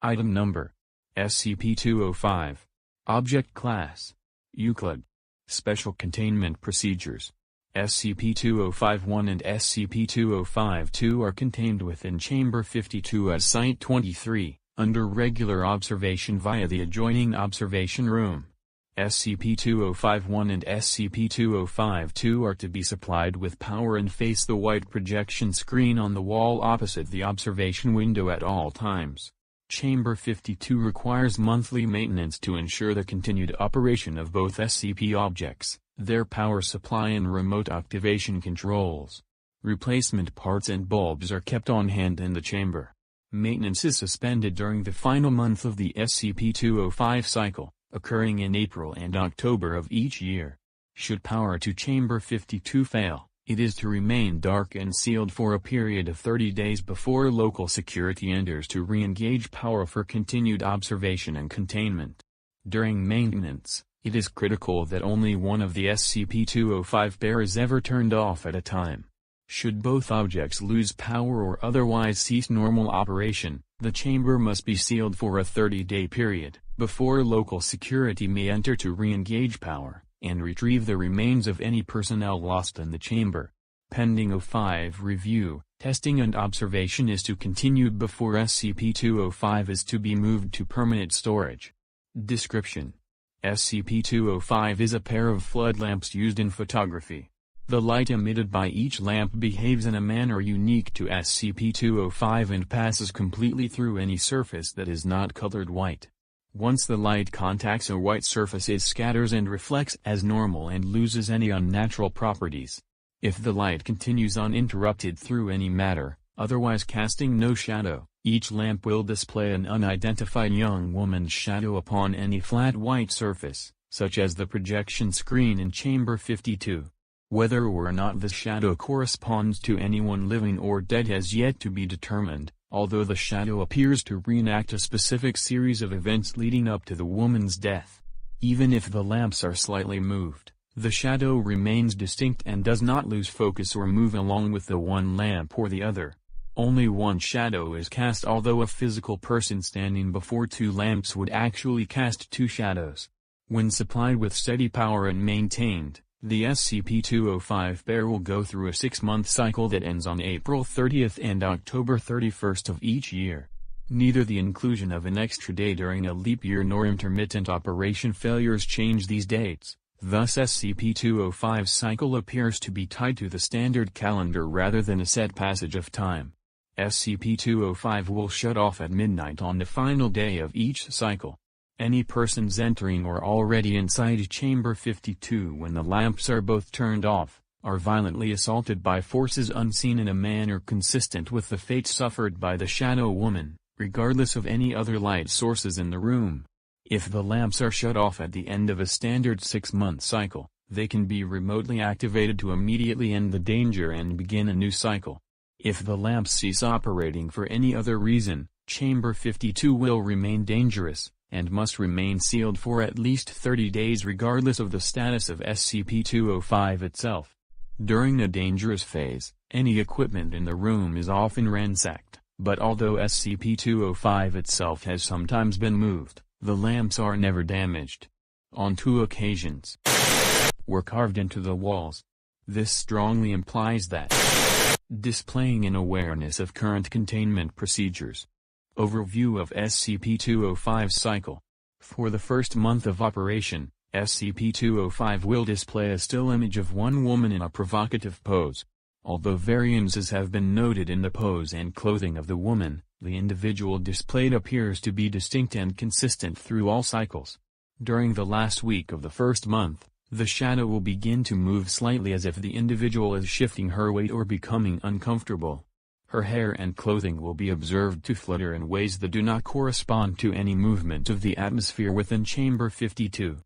Item Number: SCP-205. Object Class: Euclid. Special Containment Procedures: SCP-205-1 and SCP-205-2 are contained within Chamber 52 at Site-23, under regular observation via the adjoining observation room. SCP-205-1 and SCP-205-2 are to be supplied with power and face the white projection screen on the wall opposite the observation window at all times. Chamber 52 requires monthly maintenance to ensure the continued operation of both SCP objects, their power supply and remote activation controls. Replacement parts and bulbs are kept on hand in the chamber. Maintenance is suspended during the final month of the SCP-205 cycle, occurring in April and October of each year. Should power to Chamber 52 fail, it is to remain dark and sealed for a period of 30 days before local security enters to re-engage power for continued observation and containment. During maintenance, it is critical that only one of the SCP-205 pair is ever turned off at a time. Should both objects lose power or otherwise cease normal operation, the chamber must be sealed for a 30-day period, before local security may enter to re-engage power, and retrieve the remains of any personnel lost in the chamber. Pending O5 review, testing and observation is to continue before SCP-205 is to be moved to permanent storage. Description: SCP-205 is a pair of flood lamps used in photography. The light emitted by each lamp behaves in a manner unique to SCP-205 and passes completely through any surface that is not colored white. Once the light contacts a white surface, it scatters and reflects as normal and loses any unnatural properties. If the light continues uninterrupted through any matter, otherwise casting no shadow, each lamp will display an unidentified young woman's shadow upon any flat white surface, such as the projection screen in Chamber 52. Whether or not the shadow corresponds to anyone living or dead has yet to be determined, although the shadow appears to reenact a specific series of events leading up to the woman's death. Even if the lamps are slightly moved, the shadow remains distinct and does not lose focus or move along with the one lamp or the other. Only one shadow is cast, although a physical person standing before two lamps would actually cast two shadows. When supplied with steady power and maintained, the SCP-205 pair will go through a 6-month cycle that ends on April 30th and October 31st of each year. Neither the inclusion of an extra day during a leap year nor intermittent operation failures change these dates, thus SCP-205's cycle appears to be tied to the standard calendar rather than a set passage of time. SCP-205 will shut off at midnight on the final day of each cycle. Any persons entering or already inside Chamber 52 when the lamps are both turned off, are violently assaulted by forces unseen in a manner consistent with the fate suffered by the Shadow Woman, regardless of any other light sources in the room. If the lamps are shut off at the end of a standard 6-month cycle, they can be remotely activated to immediately end the danger and begin a new cycle. If the lamps cease operating for any other reason, Chamber 52 will remain dangerous, and must remain sealed for at least 30 days regardless of the status of SCP-205 itself. During the dangerous phase, any equipment in the room is often ransacked, but although SCP-205 itself has sometimes been moved, the lamps are never damaged. On 2 occasions, were carved into the walls. This strongly implies that displaying an awareness of current containment procedures. Overview of SCP-205's cycle. For the first month of operation, SCP-205 will display a still image of one woman in a provocative pose. Although variances have been noted in the pose and clothing of the woman, the individual displayed appears to be distinct and consistent through all cycles. During the last week of the first month, the shadow will begin to move slightly as if the individual is shifting her weight or becoming uncomfortable. Her hair and clothing will be observed to flutter in ways that do not correspond to any movement of the atmosphere within Chamber 52.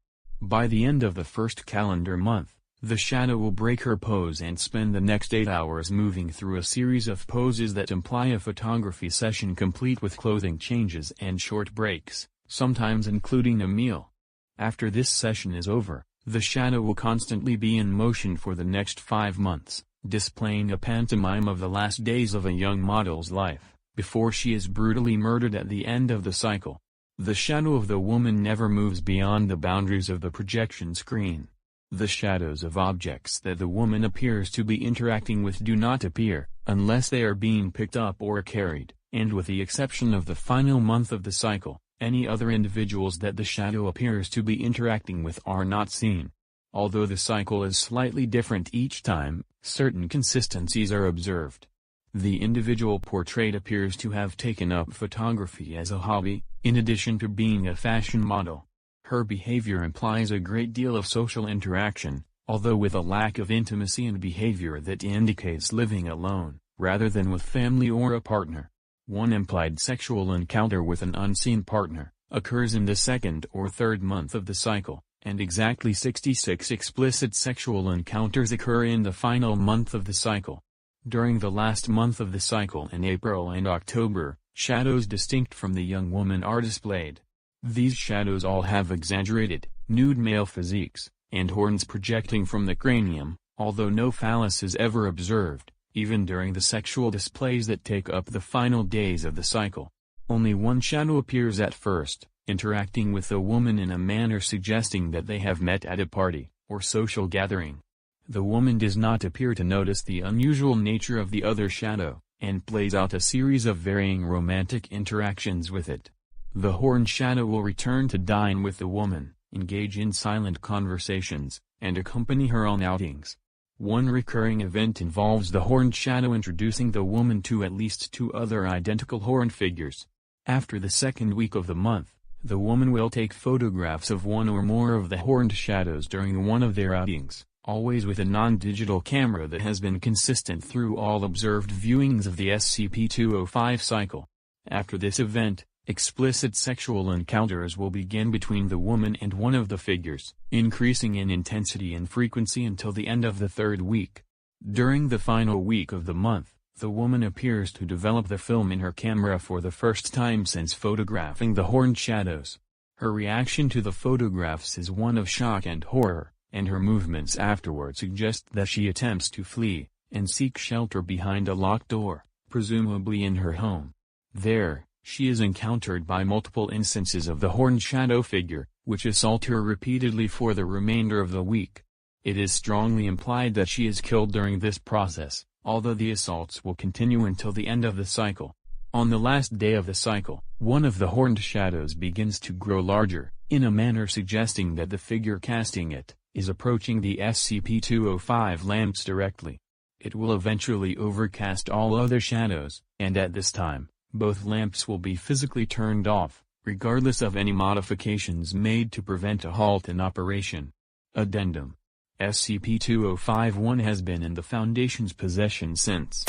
By the end of the first calendar month, the shadow will break her pose and spend the next 8 hours moving through a series of poses that imply a photography session complete with clothing changes and short breaks, sometimes including a meal. After this session is over, the shadow will constantly be in motion for the next 5 months, displaying a pantomime of the last days of a young model's life. before she is brutally murdered at the end of the cycle. The shadow of the woman never moves beyond the boundaries of the projection screen. The shadows of objects that the woman appears to be interacting with do not appear, unless they are being picked up or carried, and with the exception of the final month of the cycle, any other individuals that the shadow appears to be interacting with are not seen. Although the cycle is slightly different each time, certain consistencies are observed. The individual portrayed appears to have taken up photography as a hobby, in addition to being a fashion model. Her behavior implies a great deal of social interaction, although with a lack of intimacy and behavior that indicates living alone, rather than with family or a partner. One implied sexual encounter with an unseen partner occurs in the second or third month of the cycle, and exactly 66 explicit sexual encounters occur in the final month of the cycle. During the last month of the cycle in April and October, shadows distinct from the young woman are displayed. These shadows all have exaggerated, nude male physiques, and horns projecting from the cranium, although no phallus is ever observed, even during the sexual displays that take up the final days of the cycle. Only one shadow appears at first, interacting with the woman in a manner suggesting that they have met at a party, or social gathering. The woman does not appear to notice the unusual nature of the other shadow, and plays out a series of varying romantic interactions with it. The horned shadow will return to dine with the woman, engage in silent conversations, and accompany her on outings. One recurring event involves the horned shadow introducing the woman to at least two other identical horned figures. After the second week of the month, the woman will take photographs of one or more of the horned shadows during one of their outings, always with a non-digital camera that has been consistent through all observed viewings of the SCP-205 cycle. After this event, explicit sexual encounters will begin between the woman and one of the figures, increasing in intensity and frequency until the end of the third week. During the final week of the month, the woman appears to develop the film in her camera for the first time since photographing the horned shadows. Her reaction to the photographs is one of shock and horror, and her movements afterward suggest that she attempts to flee, and seek shelter behind a locked door, presumably in her home. There, she is encountered by multiple instances of the horned shadow figure, which assault her repeatedly for the remainder of the week. It is strongly implied that she is killed during this process, although the assaults will continue until the end of the cycle. On the last day of the cycle, one of the horned shadows begins to grow larger, in a manner suggesting that the figure casting it is approaching the SCP-205 lamps directly. It will eventually overcast all other shadows, and at this time, both lamps will be physically turned off, regardless of any modifications made to prevent a halt in operation. Addendum: SCP-205-1 has been in the Foundation's possession since.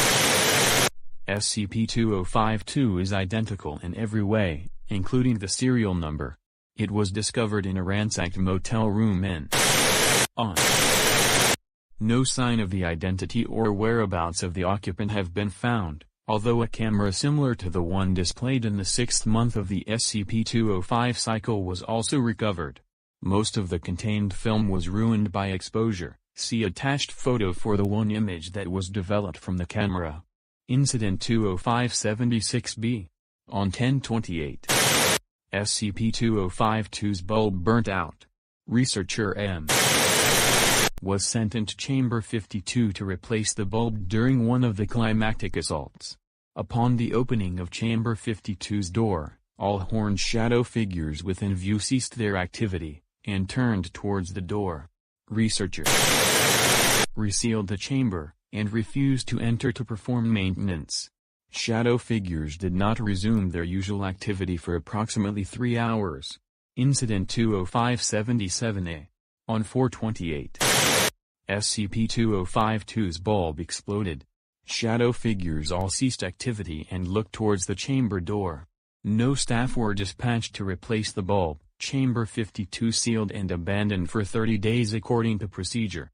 SCP-205-2 is identical in every way, including the serial number. It was discovered in a ransacked motel room in on. No sign of the identity or whereabouts of the occupant have been found, although a camera similar to the one displayed in the 6th month of the SCP-205 cycle was also recovered. Most of the contained film was ruined by exposure. See attached photo for the one image that was developed from the camera. Incident 205-76-B. On 10/28. SCP-205-2's bulb burnt out. Researcher M. was sent into Chamber 52 to replace the bulb during one of the climactic assaults. Upon the opening of Chamber 52's door, all horned shadow figures within view ceased their activity, and turned towards the door. Researcher resealed the chamber, and refused to enter to perform maintenance. Shadow figures did not resume their usual activity for approximately 3 hours. Incident 205-77-A. On 4/28. SCP-205-2's bulb exploded. Shadow figures all ceased activity and looked towards the chamber door. No staff were dispatched to replace the bulb. Chamber 52 sealed and abandoned for 30 days according to procedure.